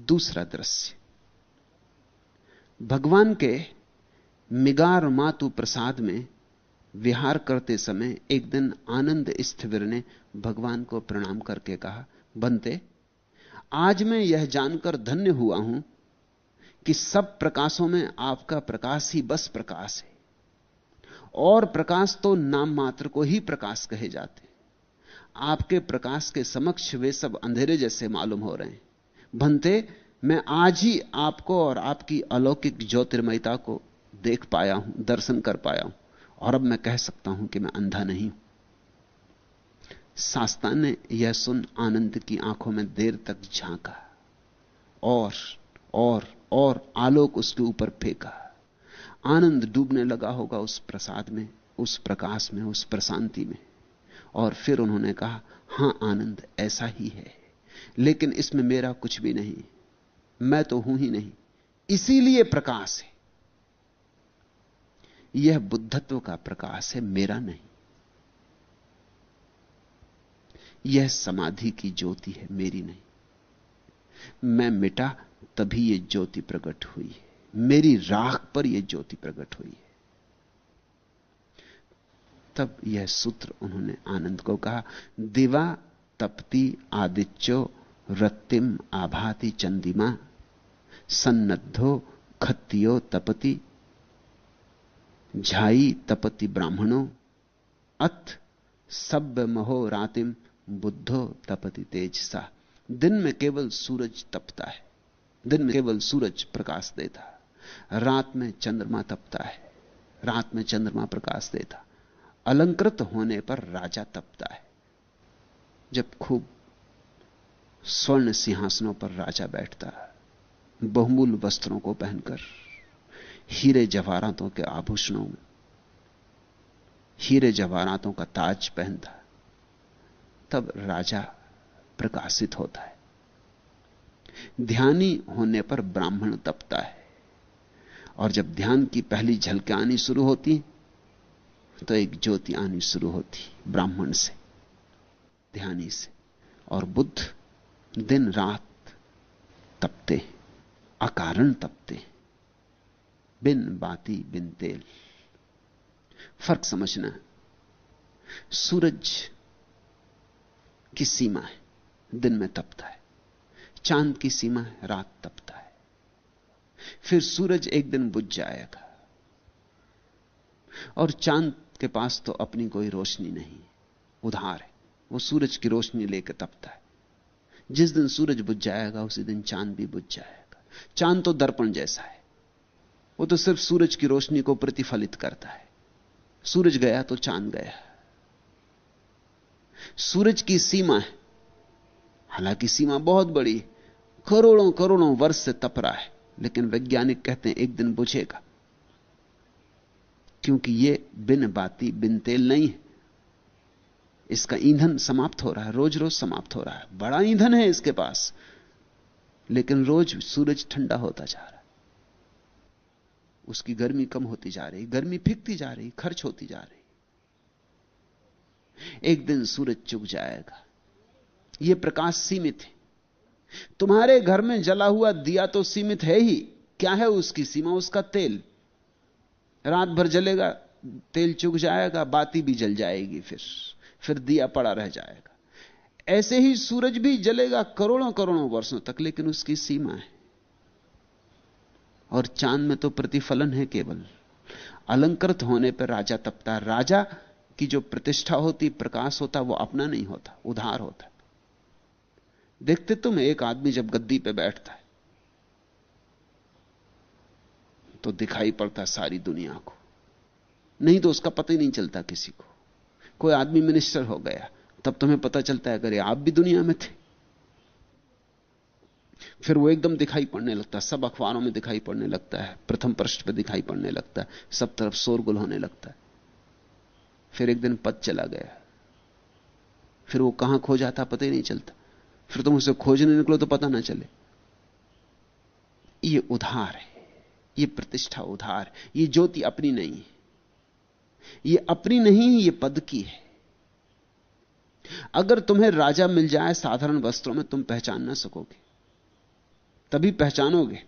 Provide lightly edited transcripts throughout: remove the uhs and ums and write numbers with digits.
दूसरा दृश्य, भगवान के मिगार मातु प्रसाद में विहार करते समय एक दिन आनंद स्थविर ने भगवान को प्रणाम करके कहा, बनते, आज मैं यह जानकर धन्य हुआ हूं कि सब प्रकाशों में आपका प्रकाश ही बस प्रकाश है, और प्रकाश तो नाम मात्र को ही प्रकाश कहे जाते हैं। आपके प्रकाश के समक्ष वे सब अंधेरे जैसे मालूम हो रहे हैं। बनते, मैं आज ही आपको और आपकी अलौकिक ज्योतिर्मयता को देख पाया हूं, दर्शन कर पाया हूं, और अब मैं कह सकता हूं कि मैं अंधा नहीं हूं। शास्ता ने यह सुन आनंद की आंखों में देर तक झांका और आलोक उसके ऊपर फेंका। आनंद डूबने लगा होगा उस प्रसाद में, उस प्रकाश में, उस प्रशांति में। और फिर उन्होंने कहा, हां आनंद ऐसा ही है, लेकिन इसमें मेरा कुछ भी नहीं, मैं तो हूं ही नहीं, इसीलिए प्रकाश है। यह बुद्धत्व का प्रकाश है, मेरा नहीं। यह समाधि की ज्योति है, मेरी नहीं। मैं मिटा तभी यह ज्योति प्रकट हुई है, मेरी राख पर यह ज्योति प्रकट हुई है। तब यह सूत्र उन्होंने आनंद को कहा, दिवा तपति आदित्यो रत्तिम आभाति चंदिमा, सन्नद्धो खत्तियो तपति झाई तपति ब्राह्मणों, अथ सब्य महो रातिम बुद्धो तपति तेजसा। दिन में केवल सूरज तपता है, दिन में केवल सूरज प्रकाश देता, रात में चंद्रमा तपता है, रात में चंद्रमा प्रकाश देता। अलंकृत होने पर राजा तपता है। जब खूब स्वर्ण सिंहासनों पर राजा बैठता है, बहुमूल्य वस्त्रों को पहनकर, हीरे जवाहरातों के आभूषणों में, हीरे जवाहरातों का ताज पहनता, तब राजा प्रकाशित होता है। ध्यानी होने पर ब्राह्मण तपता है, और जब ध्यान की पहली झलकें आनी शुरू होती तो एक ज्योति आनी शुरू होती ब्राह्मण से, ध्यानी से। और बुद्ध दिन रात तपते, अकारण तपते, बिन बाती बिन तेल। फर्क समझना, सूरज की सीमा है, दिन में तपता है। चांद की सीमा है, रात तपता है। फिर सूरज एक दिन बुझ जाएगा, और चांद के पास तो अपनी कोई रोशनी नहीं, उधार है। वो सूरज की रोशनी लेकर तपता है। जिस दिन सूरज बुझ जाएगा उसी दिन चांद भी बुझ जाएगा। चांद तो दर्पण जैसा है, वो तो सिर्फ सूरज की रोशनी को प्रतिफलित करता है। सूरज गया तो चांद गया। सूरज की सीमा है, हालांकि सीमा बहुत बड़ी, करोड़ों करोड़ों वर्ष से तप रहा है, लेकिन वैज्ञानिक कहते हैं एक दिन बुझेगा, क्योंकि यह बिन बाती बिन तेल नहीं है। इसका ईंधन समाप्त हो रहा है, रोज रोज समाप्त हो रहा है। बड़ा ईंधन है इसके पास, लेकिन रोज सूरज ठंडा होता जा रहा है, उसकी गर्मी कम होती जा रही, गर्मी फिकती जा रही, खर्च होती जा रही। एक दिन सूरज चुक जाएगा। यह प्रकाश सीमित है। तुम्हारे घर में जला हुआ दिया तो सीमित है ही, क्या है उसकी सीमा? उसका तेल। रात भर जलेगा, तेल चुक जाएगा, बाती भी जल जाएगी, फिर दिया पड़ा रह जाएगा। ऐसे ही सूरज भी जलेगा करोड़ों करोड़ों वर्षों तक, लेकिन उसकी सीमा है। और चांद में तो प्रतिफलन है केवल। अलंकृत होने पर राजा तपता। राजा की जो प्रतिष्ठा होती, प्रकाश होता, वो अपना नहीं होता, उधार होता। देखते तुम, एक आदमी जब गद्दी पे बैठता है तो दिखाई पड़ता सारी दुनिया को, नहीं तो उसका पता ही नहीं चलता किसी को। कोई आदमी मिनिस्टर हो गया तब तुम्हें पता चलता है, अरे आप भी दुनिया में थे। फिर वो एकदम दिखाई पड़ने लगता है, सब अखबारों में दिखाई पड़ने लगता है, प्रथम पृष्ठ पे दिखाई पड़ने लगता है, सब तरफ शोरगुल होने लगता है। फिर एक दिन पद चला गया, फिर वो कहां खो जाता पता ही नहीं चलता। फिर तुम उसे खोजने निकलो तो पता ना चले। ये उधार है, ये प्रतिष्ठा उधार, ये ज्योति अपनी नहीं है, ये अपनी नहीं, ये पद की है। अगर तुम्हें राजा मिल जाए साधारण वस्त्रों में, तुम पहचान ना सकोगे, तभी पहचानोगे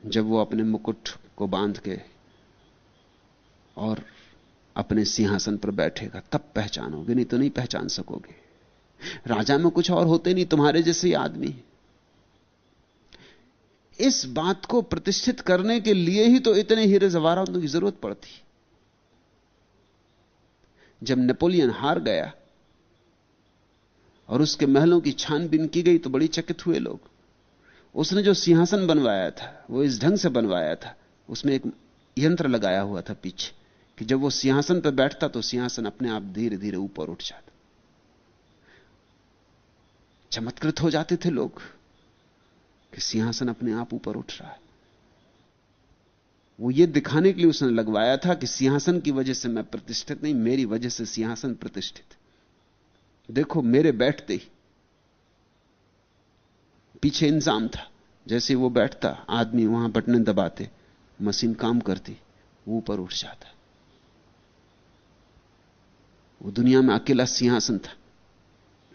जब वो अपने मुकुट को बांध के और अपने सिंहासन पर बैठेगा, तब पहचानोगे, नहीं तो नहीं पहचान सकोगे। राजा में कुछ और होते नहीं, तुम्हारे जैसे ही आदमी। इस बात को प्रतिष्ठित करने के लिए ही तो इतने हीरे जवाहरातों की जरूरत पड़ती। जब नेपोलियन हार गया और उसके महलों की छानबीन की गई तो बड़ी चकित हुए लोग। उसने जो सिंहासन बनवाया था वो इस ढंग से बनवाया था, उसमें एक यंत्र लगाया हुआ था पीछे कि जब वो सिंहासन पर बैठता तो सिंहासन अपने आप धीरे धीरे ऊपर उठ जाता। चमत्कृत हो जाते थे लोग कि सिंहासन अपने आप ऊपर उठ रहा है। वो ये दिखाने के लिए उसने लगवाया था कि सिंहासन की वजह से मैं प्रतिष्ठित नहीं, मेरी वजह से सिंहासन प्रतिष्ठित। देखो मेरे बैठते ही पीछे इंतजाम था, जैसे वो बैठता आदमी वहां बटने दबाते, मशीन काम करती, वो ऊपर उठ जाता। वो दुनिया में अकेला सिंहासन था।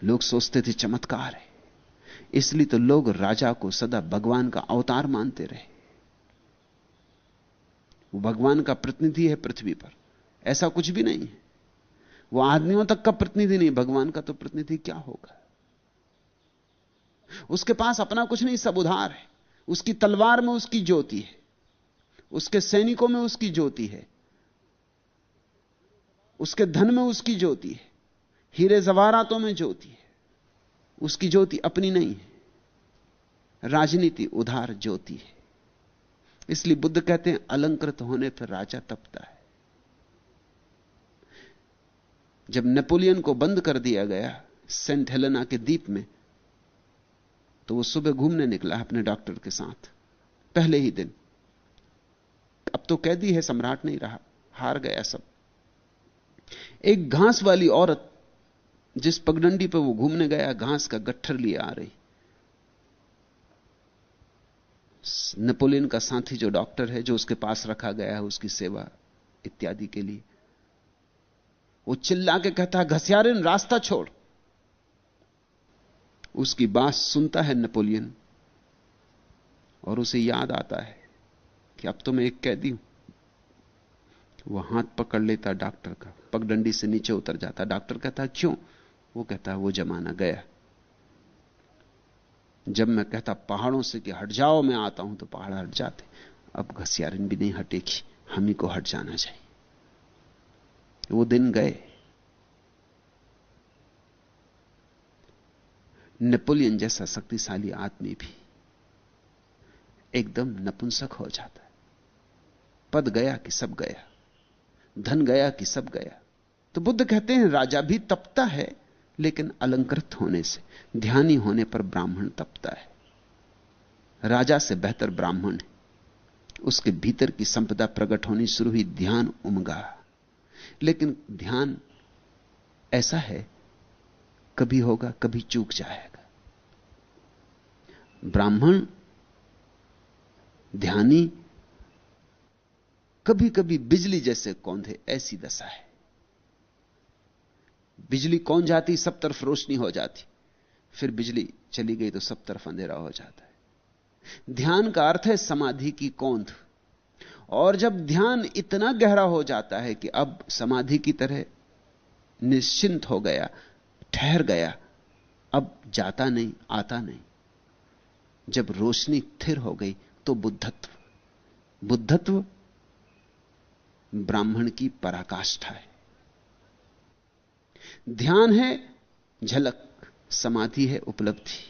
लोग सोचते थे चमत्कार है, इसलिए तो लोग राजा को सदा भगवान का अवतार मानते रहे। वो भगवान का प्रतिनिधि है पृथ्वी पर, ऐसा कुछ भी नहीं है। वो आदमियों तक का प्रतिनिधि नहीं, भगवान का तो प्रतिनिधि क्या होगा। उसके पास अपना कुछ नहीं, सब उधार है। उसकी तलवार में उसकी ज्योति है, उसके सैनिकों में उसकी ज्योति है, उसके धन में उसकी ज्योति है, हीरे जवाहरातों में ज्योति है। उसकी ज्योति अपनी नहीं है। राजनीति उधार ज्योति है। इसलिए बुद्ध कहते हैं अलंकृत होने पर राजा तपता है। जब नेपोलियन को बंद कर दिया गया सेंट हेलेना के द्वीप में, तो वो सुबह घूमने निकला अपने डॉक्टर के साथ, पहले ही दिन। अब तो कैदी है, सम्राट नहीं रहा, हार गया सब। एक घास वाली औरत जिस पगडंडी पर वो घूमने गया, घास का गट्ठर लिए आ रही। नेपोलियन का साथी जो डॉक्टर है, जो उसके पास रखा गया है उसकी सेवा इत्यादि के लिए, वो चिल्ला के कहता है, घसियारिन रास्ता छोड़। उसकी बात सुनता है नेपोलियन और उसे याद आता है कि अब तो मैं एक कैदी हूं। वो हाथ पकड़ लेता डॉक्टर का, पगडंडी से नीचे उतर जाता। डॉक्टर कहता है क्यों? वो कहता है वो जमाना गया जब मैं कहता पहाड़ों से कि हट जाओ, मैं आता हूं तो पहाड़ हट जाते। अब घसियारिन भी नहीं हटेगी, हम ही को हट जाना चाहिए। वो दिन गए। नेपोलियन जैसा शक्तिशाली आदमी भी एकदम नपुंसक हो जाता है। पद गया कि सब गया, धन गया कि सब गया। तो बुद्ध कहते हैं राजा भी तपता है, लेकिन अलंकृत होने से, ध्यानी होने पर ब्राह्मण तपता है। राजा से बेहतर ब्राह्मण है। उसके भीतर की संपदा प्रकट होनी शुरू हुई, ध्यान उमगा। लेकिन ध्यान ऐसा है, कभी होगा कभी चूक जाएगा। ब्राह्मण ध्यानी कभी कभी बिजली जैसे कौंधे, ऐसी दशा है। बिजली कौन जाती, सब तरफ रोशनी हो जाती, फिर बिजली चली गई तो सब तरफ अंधेरा हो जाता है। ध्यान का अर्थ है समाधि की कौंध। और जब ध्यान इतना गहरा हो जाता है कि अब समाधि की तरह निश्चिंत हो गया, ठहर गया, अब जाता नहीं आता नहीं, जब रोशनी स्थिर हो गई, तो बुद्धत्व ब्राह्मण की पराकाष्ठा है। ध्यान है झलक, समाधि है उपलब्धि।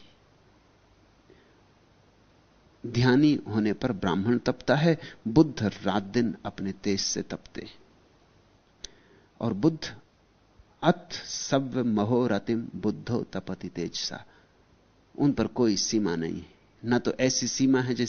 ध्यानी होने पर ब्राह्मण तपता है। बुद्ध रात दिन अपने तेज से तपते हैं। और बुद्ध अथ सव्य महोरतिम बुद्धो तपति तेजसा, उन पर कोई सीमा नहीं है। ना तो ऐसी सीमा है जैसे